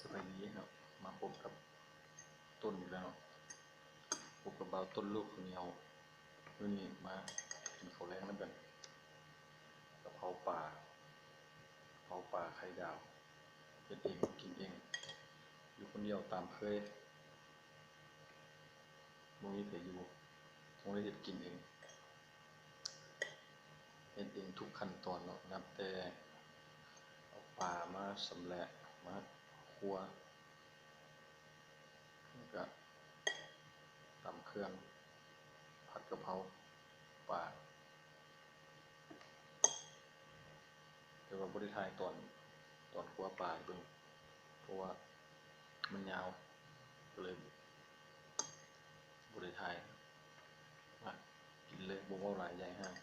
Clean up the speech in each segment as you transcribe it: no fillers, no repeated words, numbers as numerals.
สบายดีเนาะมาพบกับต้นอีกแล้วพบกับเบาต้นลูกคนเหนียววันนี้มากินข้าวแรงน้ำกันกะเพราป่าไข่ดาวเฮ็ดเองกินเองอยู่คนเดียวตามเคยบ่มีใครอยู่ต้องได้เฮ็ดกินเองเฮ็ดเองทุกขั้นตอนเนาะนับแต่เอาป่ามาสำแหละมาคั่วแล้วก็ตำเครื่องผัดกะเพราป่าแต่ว่าบ่ได้ถ่ายตอนคั่วป่าเบิ่งเพราะว่ามันยาวก็เลยบ่ได้ถ่ายมากินเลยบ่เว้าหลายใหญ่ห้าง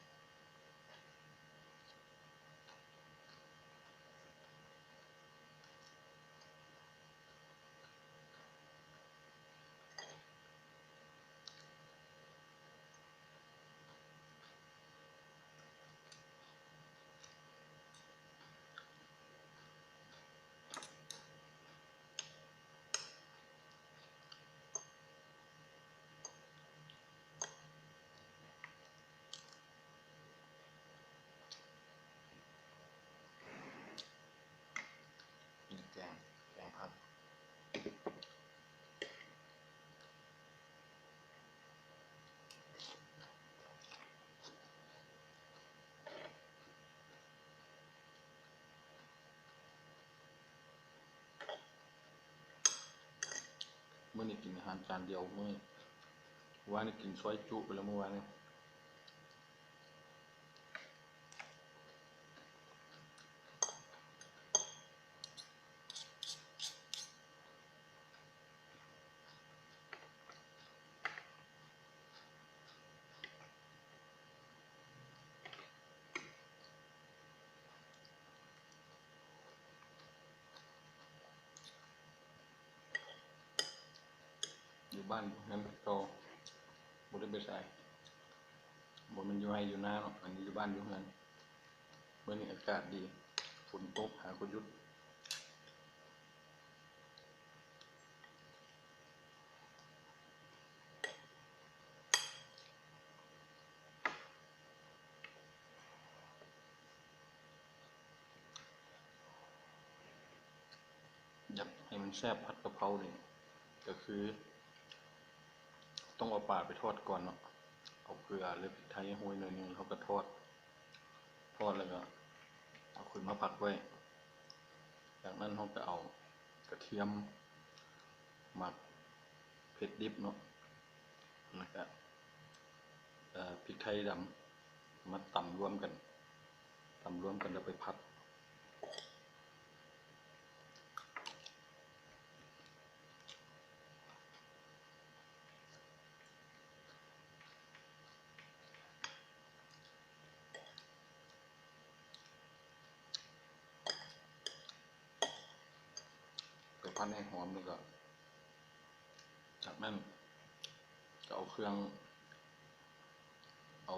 กินแกงผักมื้อนี้กินอาหารจานเดียวมื้อวานนี้กินซอยจุไปแล้วเมื่อวานนี้อยู่บ้านนั้นก็บ่ได้ไปไสบ่แม่นอยู่ไร่อยู่นาเนาะอันนี้อยู่บ้านอยู่เรือนมื้อนี้อากาศดีฝนตกหาก็หยุดอยากให้มันแซ่บผัดกะเพรานี่ก็คือต้องเอาปลาไปทอดก่อนเนาะเอาเกลือหรือพริกไทยโรยหน่อยนึงแล้วก็ทอดแล้วก็เอาขึ้นมาพักไว้จากนั้นเราก็เอากระเทียมหมักเผ็ดดิบเนาะแล้วก็พริกไทยดำมาตำรวมกันแล้วไปผัดให้หอมแล้วก็จากนั้นก็เอาเครื่องเอา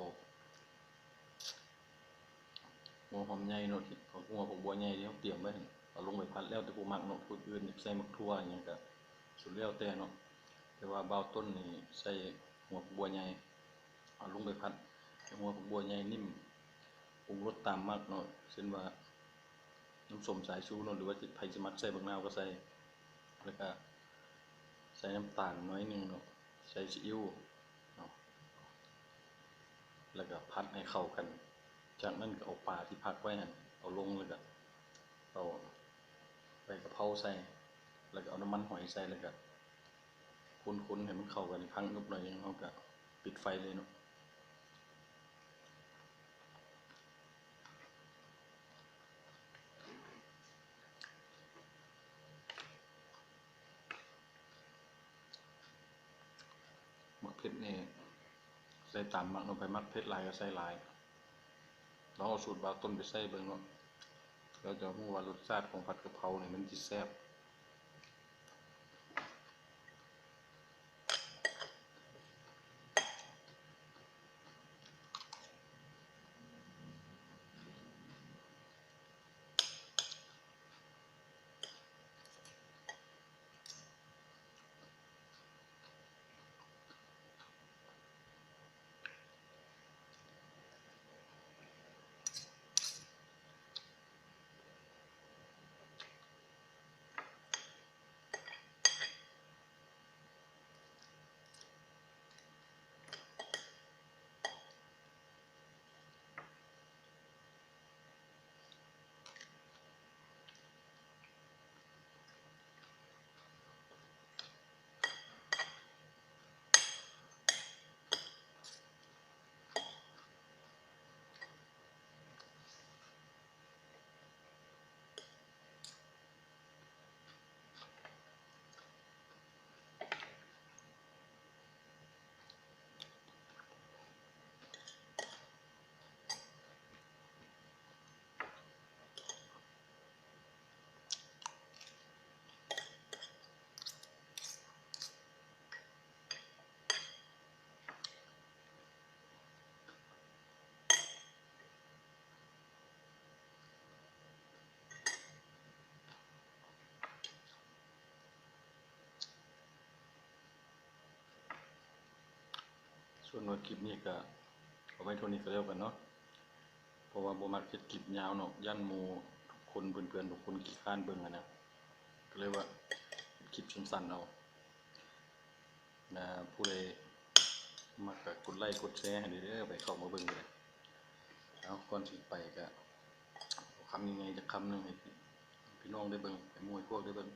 หัวหอมใหญ่เนาะที่หัวผักบัวใหญ่ที่เขาเตรียมไว้เอาลงไปผัดแล้วแต่ผู้มักเนาะผู้อื่นใส่มะทั่วอย่างเงี้ยก็สุดแล้วแต่เนาะแต่ว่าเบาต้นนี่ใส่หัวผักบัวใหญ่เอาลงไปผัดหัวผักบัวใหญ่นิ่มปรุงรสตามมักเนาะเช่นว่าน้ำส้มสายชูเนาะหรือว่าไผสิมักใส่บักนาวก็ใส่แล้วก็ใส่น้ำตาลน้อยนึงเนาะใส่ซีอิ๊วเนาะแล้วก็ผัดให้เข้ากันจากนั้นก็เอาปลาที่พักไว้หั่นเอาลงแล้วก็เอาใบกะเพราใส่แล้วก็เอาน้ำมันหอยใส่แล้วก็คนๆให้มันเข้ากันอีกครั้งนึงหน่อยนึงเราก็ปิดไฟเลยเนาะมักเผ็ดนี่ใส่ตามมักลงไปมักเผ็ดหลายก็ใส่หลายลองเอาสูตรเบาต้นไปใส่เบิ่งเนาะแล้วจะรู้ว่ารสชาติของผัดกะเพราเนี่ยมันสิแซ่บ ส่วนว่าคลิปนี้ก็เอาไว้เท่านี้ก็แล้วกันเนาะเพราะว่าบ่มักเฮ็ดคลิปยาวเนาะย่านหมู่ทุกคนเพื่อนๆทุกคนขี้คร้านเบิ่งนะก็เลยว่าคลิปสั้นๆเอานะผู้ใดมักก็กดไลค์กดแชร์ให้เด้อไปเข้ามาเบิ่งเลยเอาก่อนสิไปก็คำยังไงจะคำหนึงให้พี่น้องได้เบิ่งให้หมู่พวกได้เบิ่ง